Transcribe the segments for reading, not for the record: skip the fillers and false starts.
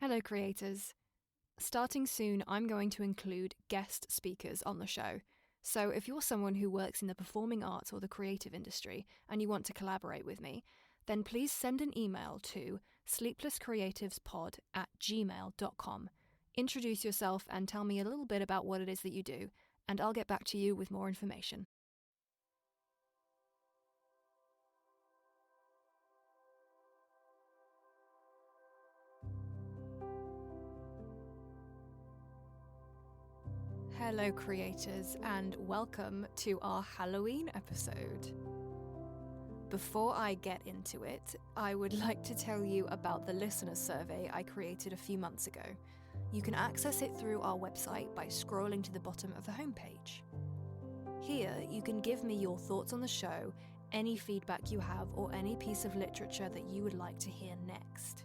Hello creators. Starting soon, I'm going to include guest speakers on the show. So if you're someone who works in the performing arts or the creative industry and you want to collaborate with me, then please send an email to sleeplesscreativespod@gmail.com. Introduce yourself and tell me a little bit about what it is that you do, and I'll get back to you with more information. Hello creators, and welcome to our Halloween episode. Before I get into it, I would like to tell you about the listener survey I created a few months ago. You can access it through our website by scrolling to the bottom of the homepage. Here, you can give me your thoughts on the show, any feedback you have, or any piece of literature that you would like to hear next.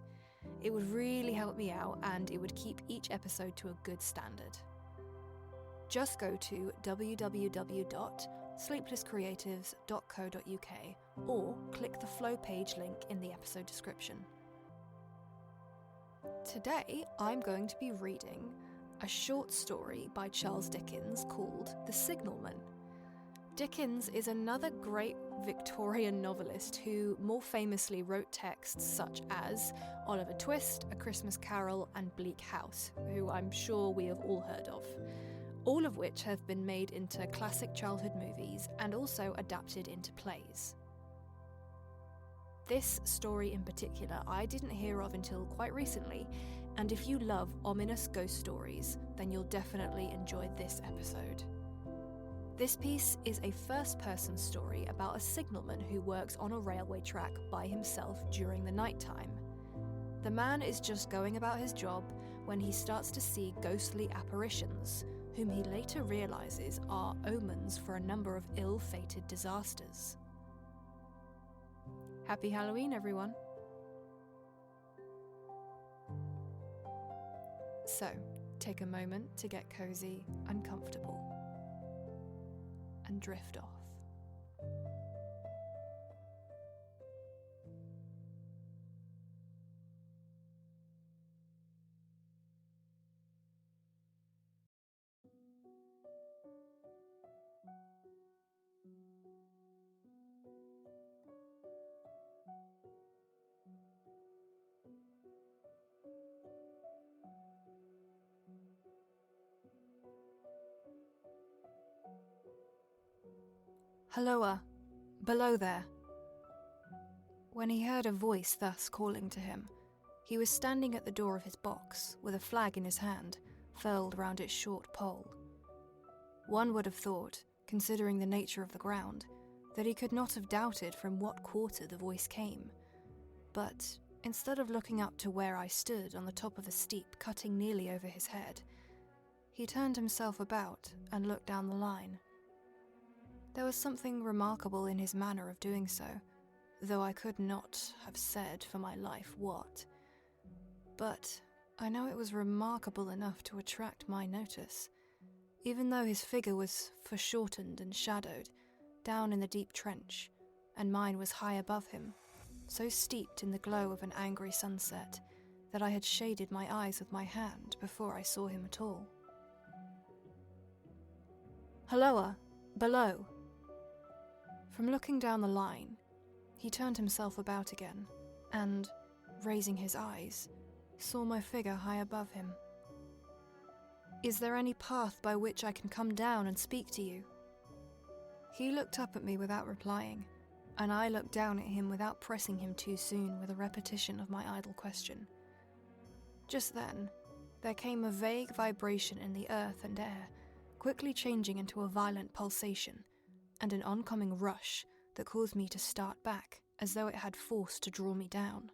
It would really help me out, and it would keep each episode to a good standard. Just go to www.sleeplesscreatives.co.uk or click the flow page link in the episode description. Today, I'm going to be reading a short story by Charles Dickens called The Signalman. Dickens is another great Victorian novelist who more famously wrote texts such as Oliver Twist, A Christmas Carol, and Bleak House, who I'm sure we have all heard of. All of which have been made into classic childhood movies and also adapted into plays. This story in particular I didn't hear of until quite recently, and if you love ominous ghost stories, then you'll definitely enjoy this episode. This piece is a first-person story about a signalman who works on a railway track by himself during the nighttime. The man is just going about his job when he starts to see ghostly apparitions, whom he later realises are omens for a number of ill-fated disasters. Happy Halloween, everyone! So, take a moment to get cozy and comfortable, and drift off. Halloa, below there. When he heard a voice thus calling to him, he was standing at the door of his box with a flag in his hand, furled round its short pole. One would have thought, considering the nature of the ground, that he could not have doubted from what quarter the voice came. But instead of looking up to where I stood on the top of a steep cutting nearly over his head, he turned himself about and looked down the line. There was something remarkable in his manner of doing so, though I could not have said for my life what. But I know it was remarkable enough to attract my notice, even though his figure was foreshortened and shadowed, down in the deep trench, and mine was high above him, so steeped in the glow of an angry sunset that I had shaded my eyes with my hand before I saw him at all. Halloa, below! From looking down the line, he turned himself about again, and, raising his eyes, saw my figure high above him. Is there any path by which I can come down and speak to you? He looked up at me without replying, and I looked down at him without pressing him too soon with a repetition of my idle question. Just then, there came a vague vibration in the earth and air, quickly changing into a violent pulsation, and an oncoming rush that caused me to start back as though it had force to draw me down.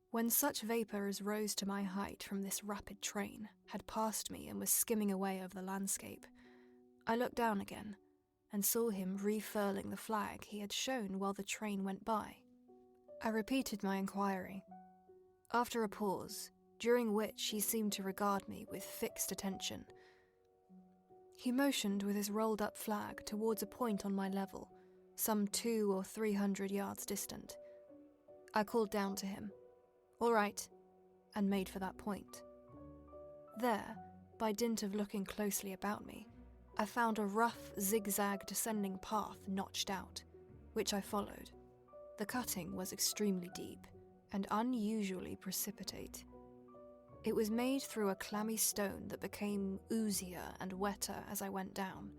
When such vapour as rose to my height from this rapid train had passed me and was skimming away over the landscape, I looked down again and saw him refurling the flag he had shown while the train went by. I repeated my inquiry. After a pause, during which he seemed to regard me with fixed attention, he motioned with his rolled-up flag towards a point on my level, some 200 or 300 yards distant. I called down to him. "All right." and made for that point. There, by dint of looking closely about me, I found a rough, zigzag descending path notched out, which I followed. The cutting was extremely deep and unusually precipitate. It was made through a clammy stone that became oozier and wetter as I went down.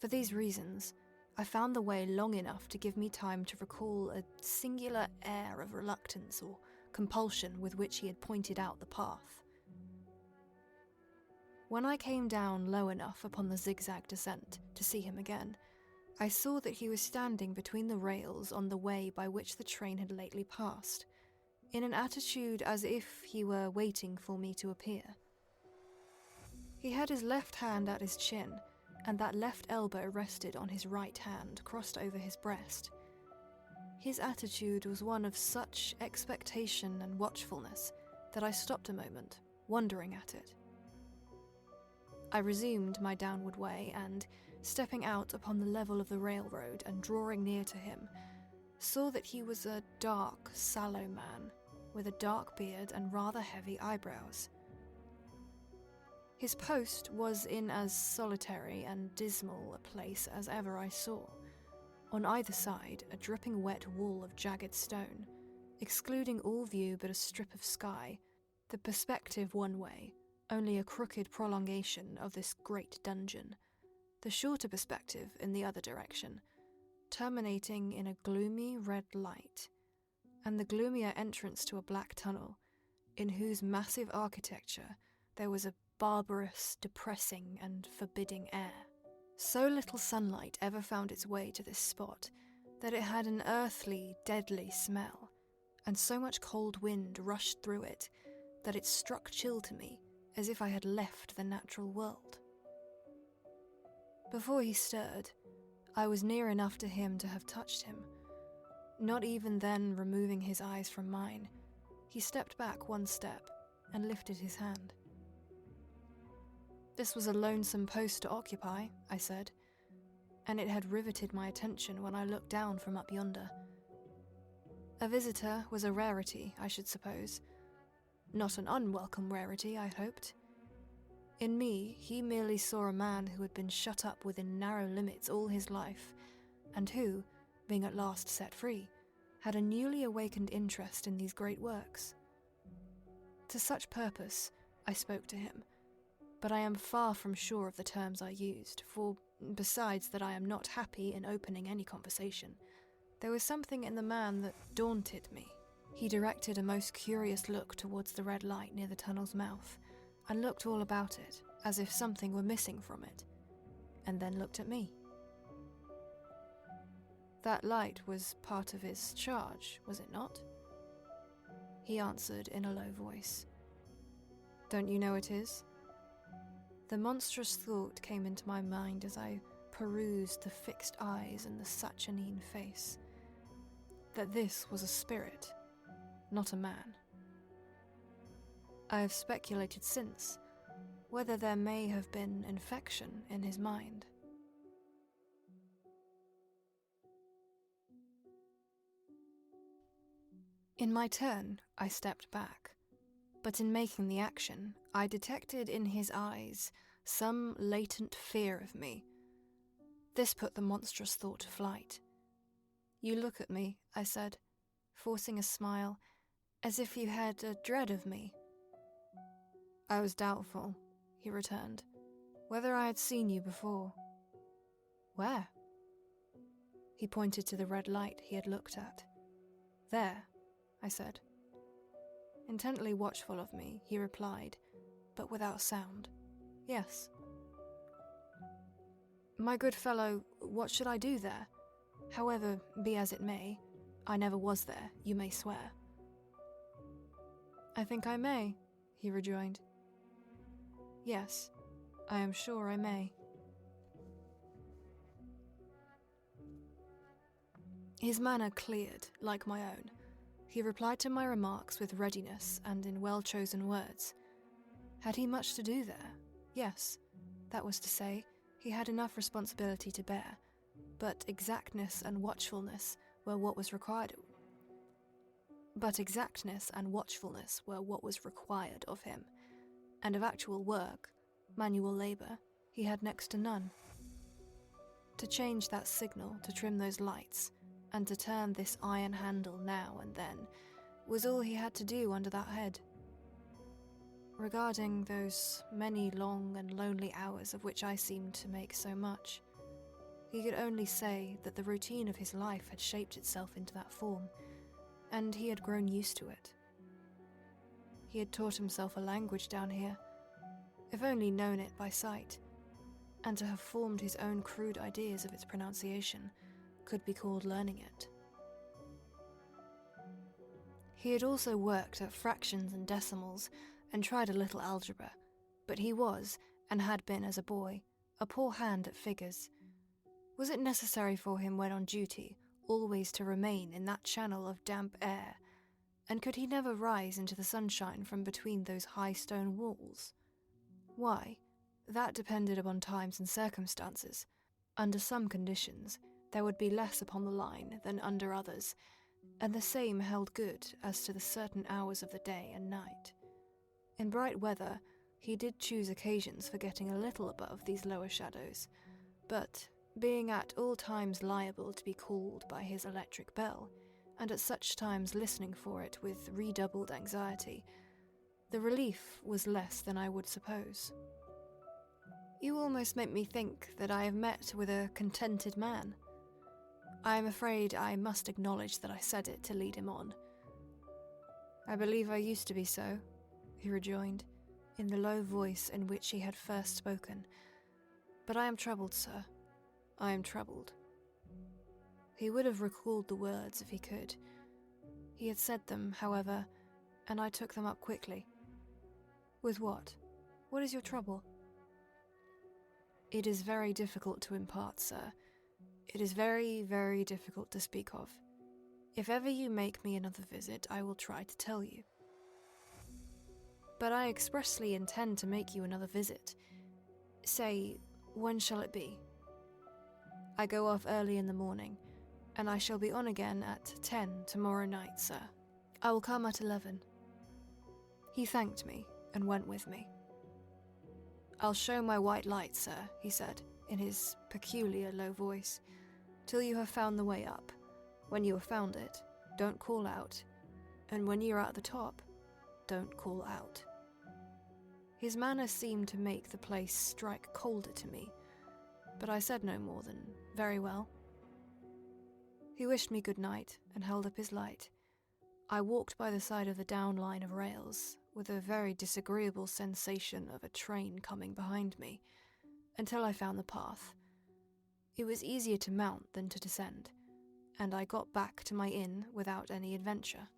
For these reasons, I found the way long enough to give me time to recall a singular air of reluctance or compulsion with which he had pointed out the path. When I came down low enough upon the zigzag descent to see him again, I saw that he was standing between the rails on the way by which the train had lately passed, in an attitude as if he were waiting for me to appear. He had his left hand at his chin, and that left elbow rested on his right hand, crossed over his breast. His attitude was one of such expectation and watchfulness that I stopped a moment, wondering at it. I resumed my downward way and, stepping out upon the level of the railroad and drawing near to him, saw that he was a dark, sallow man, with a dark beard and rather heavy eyebrows. His post was in as solitary and dismal a place as ever I saw. On either side, a dripping wet wall of jagged stone, excluding all view but a strip of sky, the perspective one way, only a crooked prolongation of this great dungeon, the shorter perspective in the other direction, terminating in a gloomy red light, and the gloomier entrance to a black tunnel, in whose massive architecture there was a barbarous, depressing, and forbidding air. So little sunlight ever found its way to this spot that it had an earthly, deadly smell, and so much cold wind rushed through it that it struck chill to me, as if I had left the natural world. Before he stirred, I was near enough to him to have touched him. Not even then removing his eyes from mine, he stepped back one step and lifted his hand. This was a lonesome post to occupy, I said, and it had riveted my attention when I looked down from up yonder. A visitor was a rarity, I should suppose. Not an unwelcome rarity, I hoped. In me, he merely saw a man who had been shut up within narrow limits all his life, and who, being at last set free, had a newly awakened interest in these great works. To such purpose, I spoke to him, but I am far from sure of the terms I used, for, besides that I am not happy in opening any conversation, there was something in the man that daunted me. He directed a most curious look towards the red light near the tunnel's mouth, and looked all about it, as if something were missing from it, and then looked at me. That light was part of his charge, was it not? He answered in a low voice. Don't you know it is? The monstrous thought came into my mind as I perused the fixed eyes and the saturnine face, that this was a spirit, not a man. I have speculated since whether there may have been infection in his mind. In my turn, I stepped back, but in making the action, I detected in his eyes some latent fear of me. This put the monstrous thought to flight. You look at me, I said, forcing a smile, as if you had a dread of me. I was doubtful, he returned, whether I had seen you before. Where? He pointed to the red light he had looked at. There, I said. Intently watchful of me, he replied, but without sound. Yes. My good fellow, what should I do there? However, be as it may, I never was there, you may swear. I think I may, he rejoined. Yes, I am sure I may. His manner cleared, like my own. He replied to my remarks with readiness and in well-chosen words. Had he much to do there? Yes. That was to say, he had enough responsibility to bear, but exactness and watchfulness were what was required. But exactness and watchfulness were what was required of him, and of actual work, manual labour, he had next to none. To change that signal, to trim those lights, and to turn this iron handle now and then, was all he had to do under that head. Regarding those many long and lonely hours of which I seemed to make so much, he could only say that the routine of his life had shaped itself into that form, and he had grown used to it. He had taught himself a language down here, if only known it by sight, and to have formed his own crude ideas of its pronunciation could be called learning it. He had also worked at fractions and decimals and tried a little algebra, but he was, and had been as a boy, a poor hand at figures. Was it necessary for him when on duty always to remain in that channel of damp air, and could he never rise into the sunshine from between those high stone walls? Why, that depended upon times and circumstances. Under some conditions, there would be less upon the line than under others, and the same held good as to the certain hours of the day and night. In bright weather, he did choose occasions for getting a little above these lower shadows, but, being at all times liable to be called by his electric bell, and at such times listening for it with redoubled anxiety, the relief was less than I would suppose. You almost make me think that I have met with a contented man. I am afraid I must acknowledge that I said it to lead him on. I believe I used to be so, he rejoined, in the low voice in which he had first spoken. But I am troubled, sir. I am troubled. He would have recalled the words if he could. He had said them, however, and I took them up quickly. With what? What is your trouble? It is very difficult to impart, sir. It is very, very difficult to speak of. If ever you make me another visit, I will try to tell you. But I expressly intend to make you another visit. Say, when shall it be? I go off early in the morning, and I shall be on again at 10 tomorrow night, sir. I will come at 11. He thanked me and went with me. I'll show my white light, sir, he said, in his peculiar low voice, till you have found the way up. When you have found it, don't call out, and when you are at the top, don't call out. His manner seemed to make the place strike colder to me, but I said no more than, very well. He wished me good night and held up his light. I walked by the side of the down line of rails, with a very disagreeable sensation of a train coming behind me, until I found the path. It was easier to mount than to descend, and I got back to my inn without any adventure.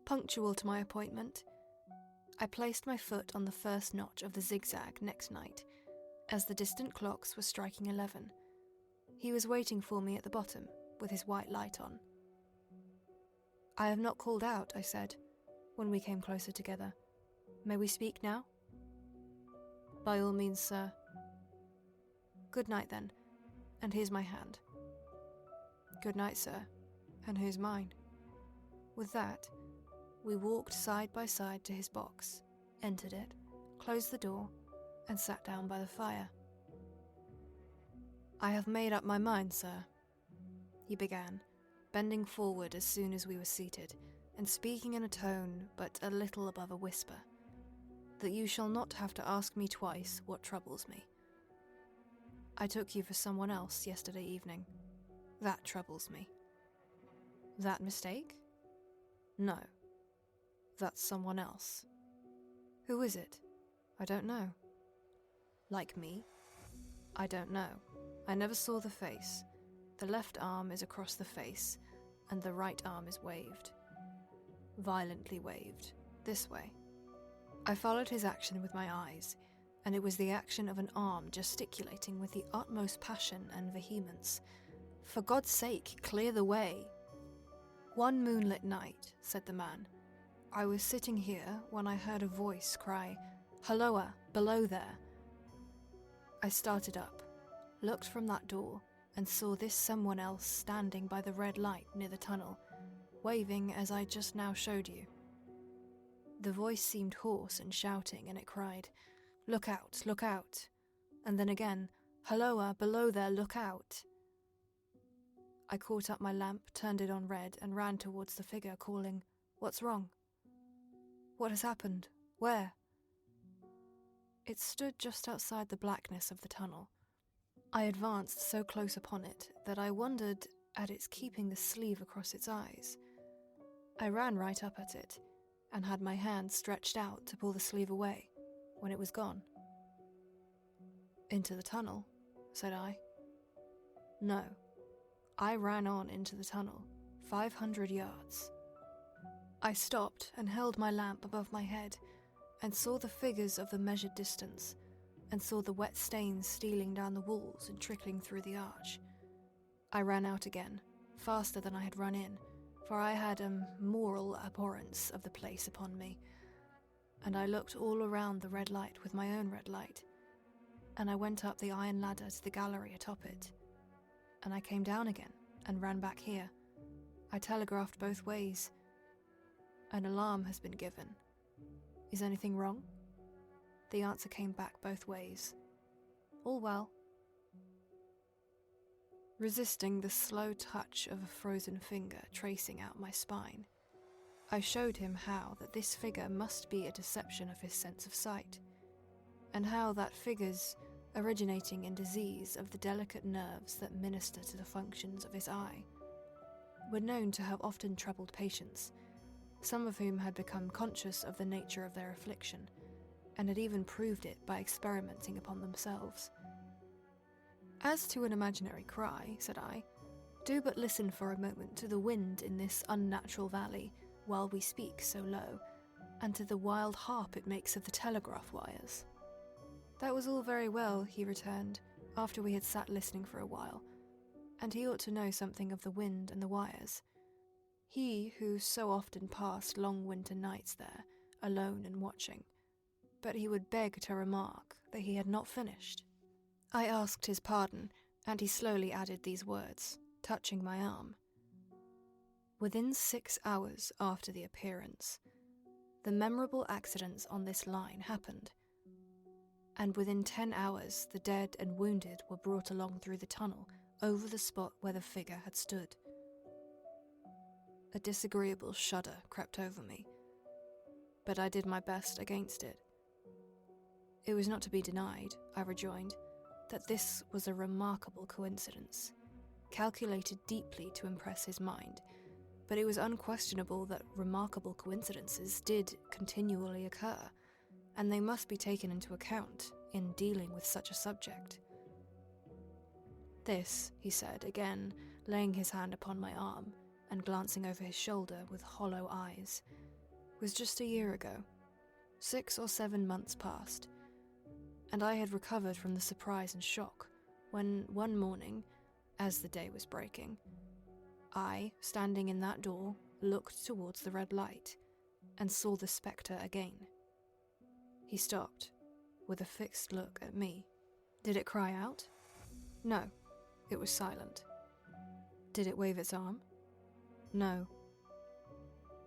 Punctual to my appointment, I placed my foot on the first notch of the zigzag next night, as the distant clocks were striking 11. He was waiting for me at the bottom, with his white light on. I have not called out, I said, when we came closer together. May we speak now? By all means, sir. Good night, then, and here's my hand. Good night, sir, and here's mine. With that, we walked side by side to his box, entered it, closed the door, and sat down by the fire. I have made up my mind, sir, he began, bending forward as soon as we were seated, and speaking in a tone but a little above a whisper, that you shall not have to ask me twice what troubles me. I took you for someone else yesterday evening. That troubles me. That mistake? No. That's someone else. Who is it? I don't know. Like me? I don't know. I never saw the face. The left arm is across the face, and the right arm is waved. Violently waved. This way. I followed his action with my eyes, and it was the action of an arm gesticulating with the utmost passion and vehemence. For God's sake, clear the way! One moonlit night, said the man, I was sitting here when I heard a voice cry, "Halloa, below there!" I started up, looked from that door, and saw this someone else standing by the red light near the tunnel, waving as I just now showed you. The voice seemed hoarse and shouting, and it cried, "Look out, look out," and then again, "Halloa, below there, look out." I caught up my lamp, turned it on red, and ran towards the figure, calling, "What's wrong? What has happened? Where?" It stood just outside the blackness of the tunnel. I advanced so close upon it that I wondered at its keeping the sleeve across its eyes. I ran right up at it, and had my hand stretched out to pull the sleeve away, when it was gone. "Into the tunnel," said I. "No. I ran on into the tunnel, 500 yards. I stopped and held my lamp above my head, and saw the figures of the measured distance, and saw the wet stains stealing down the walls and trickling through the arch. I ran out again, faster than I had run in, for I had a moral abhorrence of the place upon me, and I looked all around the red light with my own red light, and I went up the iron ladder to the gallery atop it, and I came down again and ran back here. I telegraphed both ways. An alarm has been given. Is anything wrong?" The answer came back both ways. "All well." Resisting the slow touch of a frozen finger tracing out my spine, I showed him how that this figure must be a deception of his sense of sight, and how that figures originating in disease of the delicate nerves that minister to the functions of his eye were known to have often troubled patients, some of whom had become conscious of the nature of their affliction, and had even proved it by experimenting upon themselves. "As to an imaginary cry," said I, "do but listen for a moment to the wind in this unnatural valley while we speak so low, and to the wild harp it makes of the telegraph wires." "That was all very well," he returned, after we had sat listening for a while, "and he ought to know something of the wind and the wires. He who so often passed long winter nights there, alone and watching, but he would beg to remark that he had not finished." I asked his pardon, and he slowly added these words, touching my arm. "Within 6 hours after the appearance, the memorable accidents on this line happened, and within 10 hours the dead and wounded were brought along through the tunnel over the spot where the figure had stood." A disagreeable shudder crept over me, but I did my best against it. "It was not to be denied," I rejoined, "that this was a remarkable coincidence, calculated deeply to impress his mind, but it was unquestionable that remarkable coincidences did continually occur, and they must be taken into account in dealing with such a subject." "This," he said, again laying his hand upon my arm and glancing over his shoulder with hollow eyes, "was just a year ago. 6 or 7 months passed, and I had recovered from the surprise and shock when, one morning, as the day was breaking, I, standing in that door, looked towards the red light and saw the spectre again." He stopped, with a fixed look at me. "Did it cry out?" "No, it was silent." "Did it wave its arm?" "No."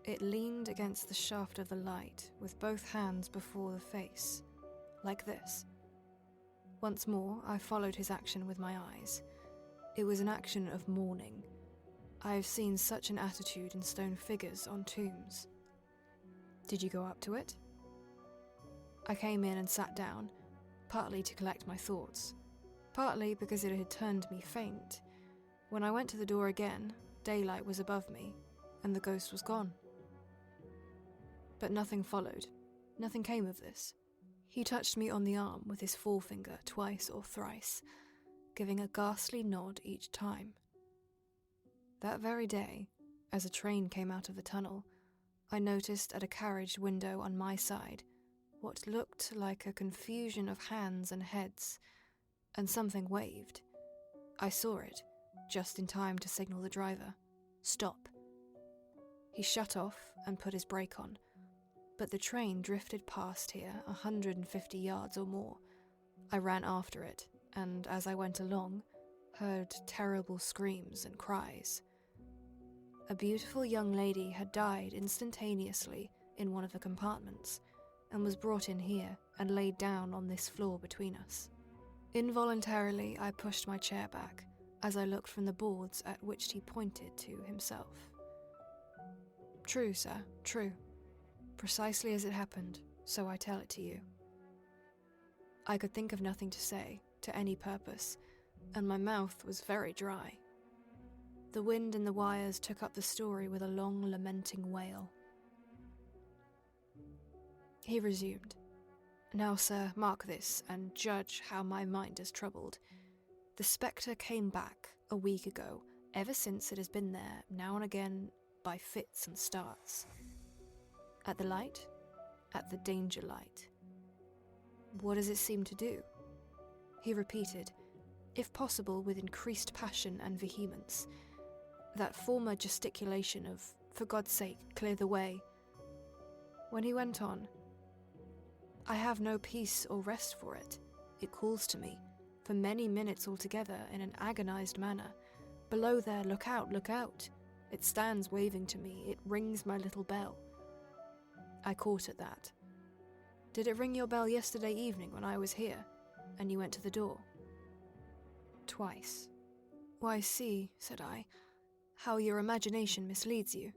"It leaned against the shaft of the light with both hands before the face, like this." Once more, I followed his action with my eyes. It was an action of mourning. I have seen such an attitude in stone figures on tombs. "Did you go up to it?" "I came in and sat down, partly to collect my thoughts, partly because it had turned me faint. When I went to the door again, daylight was above me, and the ghost was gone." But nothing followed. Nothing came of this. He touched me on the arm with his forefinger twice or thrice, giving a ghastly nod each time. That very day, as a train came out of the tunnel, I noticed at a carriage window on my side what looked like a confusion of hands and heads, and something waved. I saw it, just in time to signal the driver, "Stop." He shut off and put his brake on, but the train drifted past here 150 yards or more. I ran after it, and as I went along, heard terrible screams and cries. A beautiful young lady had died instantaneously in one of the compartments and was brought in here and laid down on this floor between us. Involuntarily, I pushed my chair back as I looked from the boards at which he pointed to himself. True, sir, true. Precisely as it happened, so I tell it to you. I could think of nothing to say, to any purpose, and my mouth was very dry. The wind in the wires took up the story with a long, lamenting wail. He resumed. Now, sir, mark this, and judge how my mind is troubled. The spectre came back a week ago. Ever since it has been there, now and again, by fits and starts. At the light, at the danger light. What does it seem to do? He repeated, if possible with increased passion and vehemence, that former gesticulation of, for God's sake, clear the way. When he went on, I have no peace or rest for it. It calls to me, for many minutes altogether, in an agonized manner. Below there, look out, look out. It stands waving to me, it rings my little bell. I caught at that. Did it ring your bell yesterday evening when I was here, and you went to the door? Twice. Why, see, said I, how your imagination misleads you.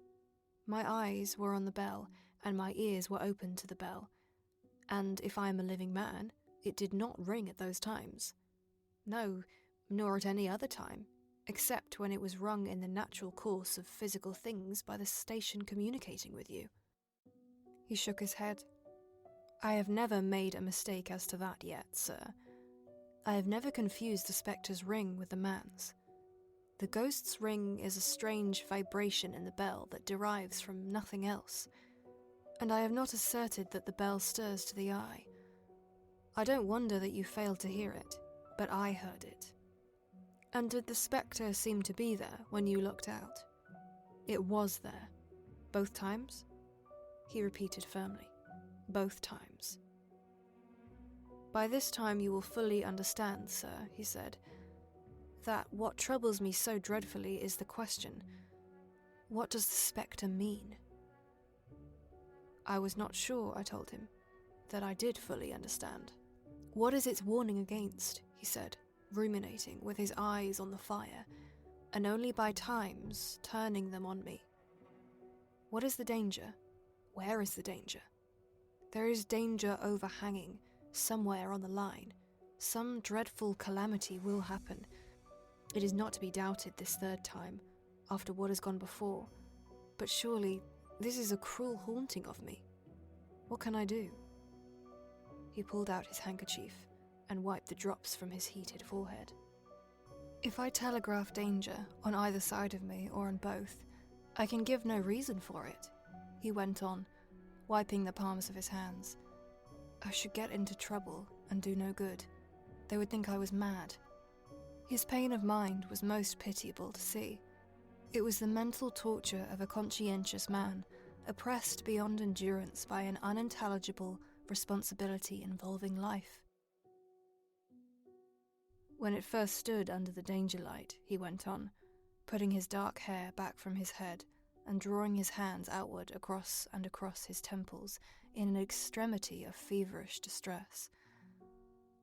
My eyes were on the bell, and my ears were open to the bell. And if I am a living man, it did not ring at those times. No, nor at any other time, except when it was rung in the natural course of physical things by the station communicating with you. He shook his head. I have never made a mistake as to that yet, sir. I have never confused the spectre's ring with the man's. The ghost's ring is a strange vibration in the bell that derives from nothing else, and I have not asserted that the bell stirs to the eye. I don't wonder that you failed to hear it, but I heard it. And did the spectre seem to be there when you looked out? It was there. Both times? He repeated firmly. Both times. By this time you will fully understand, sir, he said, that what troubles me so dreadfully is the question, what does the spectre mean? I was not sure, I told him, that I did fully understand. What is its warning against, he said, ruminating with his eyes on the fire, and only by times turning them on me. What is the danger? Where is the danger? There is danger overhanging, somewhere on the line. Some dreadful calamity will happen. It is not to be doubted this third time, after what has gone before, but surely this is a cruel haunting of me. What can I do? He pulled out his handkerchief and wiped the drops from his heated forehead. If I telegraph danger on either side of me or on both, I can give no reason for it, he went on, wiping the palms of his hands. I should get into trouble and do no good. They would think I was mad. His pain of mind was most pitiable to see. It was the mental torture of a conscientious man, oppressed beyond endurance by an unintelligible responsibility involving life. When it first stood under the danger light, he went on, putting his dark hair back from his head and drawing his hands outward across and across his temples in an extremity of feverish distress.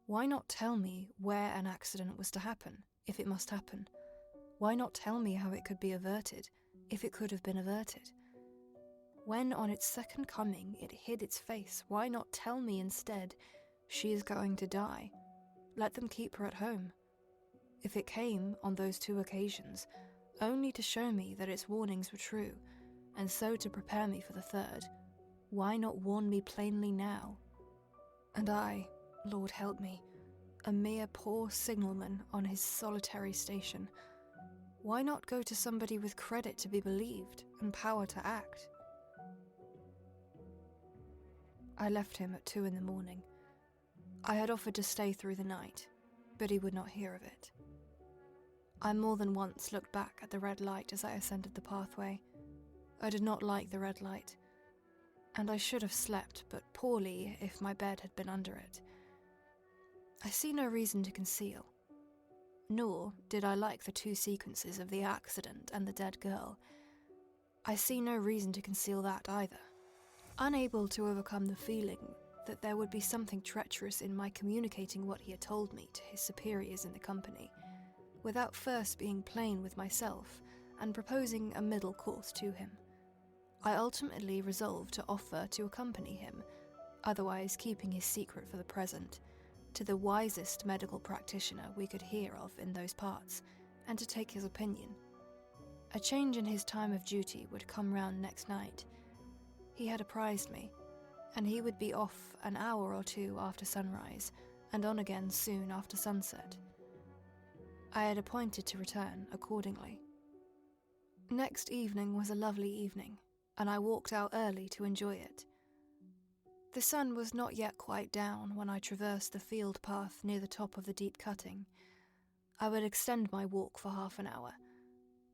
Why not tell me where an accident was to happen, if it must happen? Why not tell me how it could be averted, if it could have been averted? When on its second coming it hid its face, why not tell me instead, she is going to die? Let them keep her at home. If it came, on those 2 occasions, only to show me that its warnings were true, and so to prepare me for the third, why not warn me plainly now? And I, Lord help me, a mere poor signalman on his solitary station, why not go to somebody with credit to be believed and power to act? I left him at 2 a.m. I had offered to stay through the night, but he would not hear of it. I more than once looked back at the red light as I ascended the pathway. I did not like the red light, and I should have slept but poorly if my bed had been under it. I see no reason to conceal. nor did I like the 2 sequences of the accident and the dead girl. I see no reason to conceal that either. Unable to overcome the feeling that there would be something treacherous in my communicating what he had told me to his superiors in the company, without first being plain with myself and proposing a middle course to him, I ultimately resolved to offer to accompany him, otherwise keeping his secret for the present, to the wisest medical practitioner we could hear of in those parts, and to take his opinion. A change in his time of duty would come round next night. He had apprised me, and he would be off an hour or 2 after sunrise, and on again soon after sunset. I had appointed to return accordingly. Next evening was a lovely evening, and I walked out early to enjoy it. The sun was not yet quite down when I traversed the field path near the top of the deep cutting. I would extend my walk for half an hour.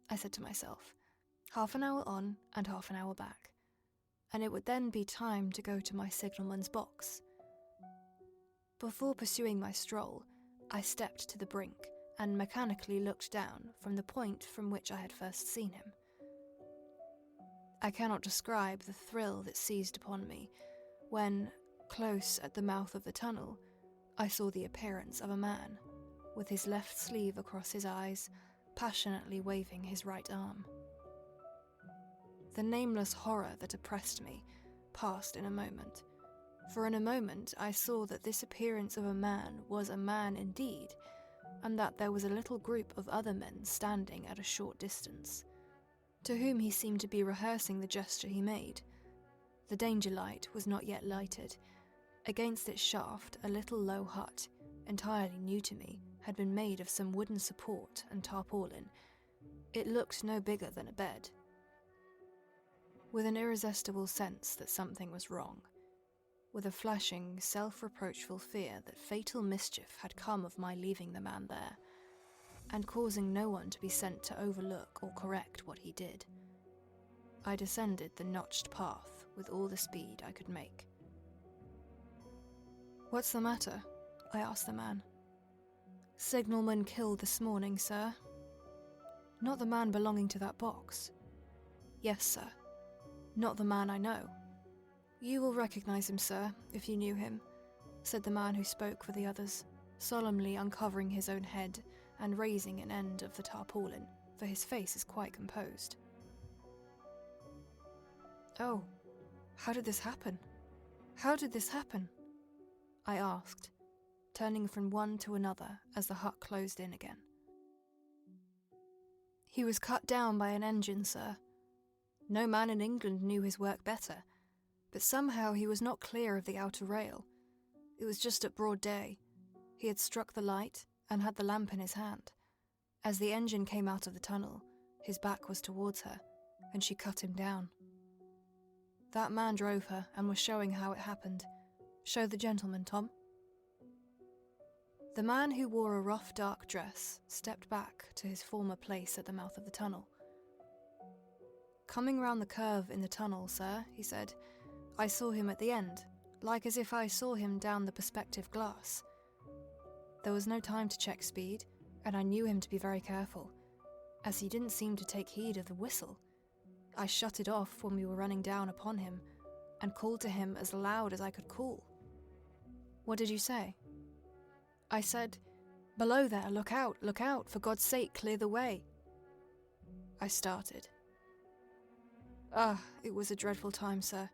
I said to myself, half an hour on and half an hour back, and it would then be time to go to my signalman's box. Before pursuing my stroll, I stepped to the brink and mechanically looked down from the point from which I had first seen him. I cannot describe the thrill that seized upon me when, close at the mouth of the tunnel, I saw the appearance of a man, with his left sleeve across his eyes, passionately waving his right arm. The nameless horror that oppressed me passed in a moment, for in a moment I saw that this appearance of a man was a man indeed, and that there was a little group of other men standing at a short distance, to whom he seemed to be rehearsing the gesture he made. The danger light was not yet lighted. Against its shaft, a little low hut, entirely new to me, had been made of some wooden support and tarpaulin. It looked no bigger than a bed. With an irresistible sense that something was wrong, with a flashing, self-reproachful fear that fatal mischief had come of my leaving the man there, and causing no one to be sent to overlook or correct what he did, I descended the notched path with all the speed I could make. "What's the matter?" I asked the man. "Signalman killed this morning, sir." "Not the man belonging to that box?" "Yes, sir. Not the man I know." "You will recognize him, sir, if you knew him," said the man who spoke for the others, solemnly uncovering his own head and raising an end of the tarpaulin, for his face is quite composed. "Oh, how did this happen? How did this happen?" I asked, turning from one to another as the hut closed in again. "He was cut down by an engine, sir. No man in England knew his work better, but somehow he was not clear of the outer rail. It was just at broad day. He had struck the light and had the lamp in his hand. As the engine came out of the tunnel, his back was towards her, and she cut him down. That man drove her and was showing how it happened. Show the gentleman, Tom." The man who wore a rough dark dress stepped back to his former place at the mouth of the tunnel. "Coming round the curve in the tunnel, sir," he said, "I saw him at the end, like as if I saw him down the perspective glass. There was no time to check speed, and I knew him to be very careful, as he didn't seem to take heed of the whistle. I shut it off when we were running down upon him, and called to him as loud as I could call." "What did you say?" "I said, 'Below there, look out, for God's sake, clear the way.'" I started. It was a dreadful time, sir.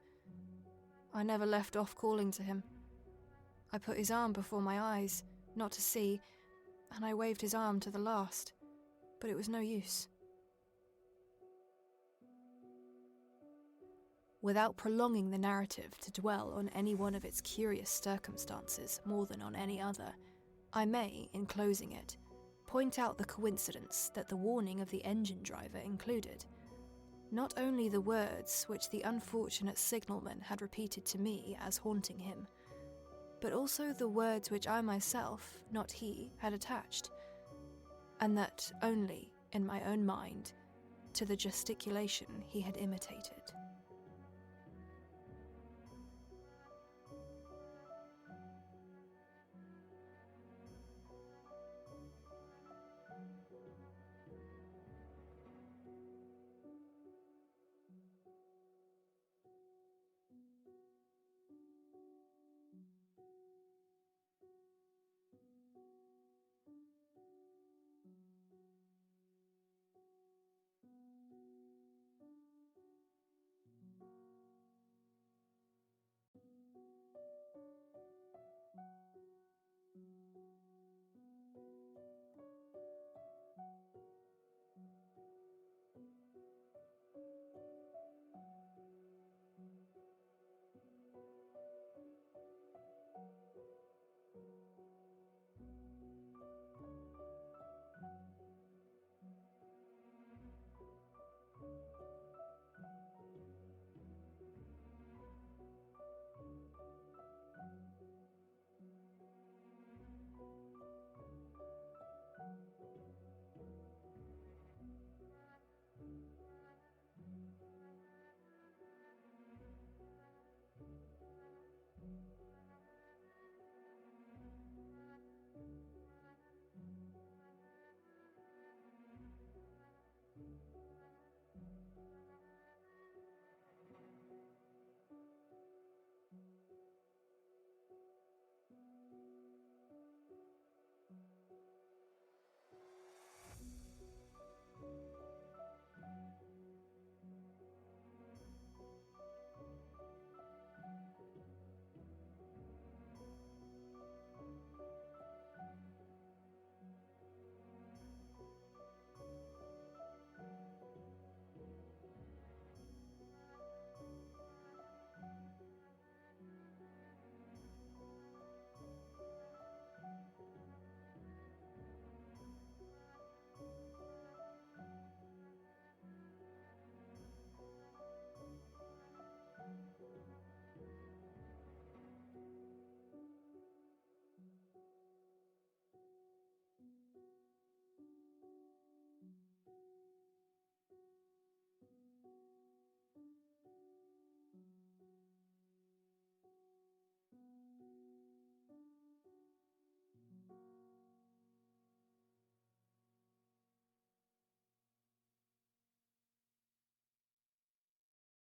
I never left off calling to him. I put his arm before my eyes, not to see, and I waved his arm to the last, but it was no use. Without prolonging the narrative to dwell on any one of its curious circumstances more than on any other, I may, in closing it, point out the coincidence that the warning of the engine driver included not only the words which the unfortunate signalman had repeated to me as haunting him, but also the words which I myself, not he, had attached, and that only, in my own mind, to the gesticulation he had imitated.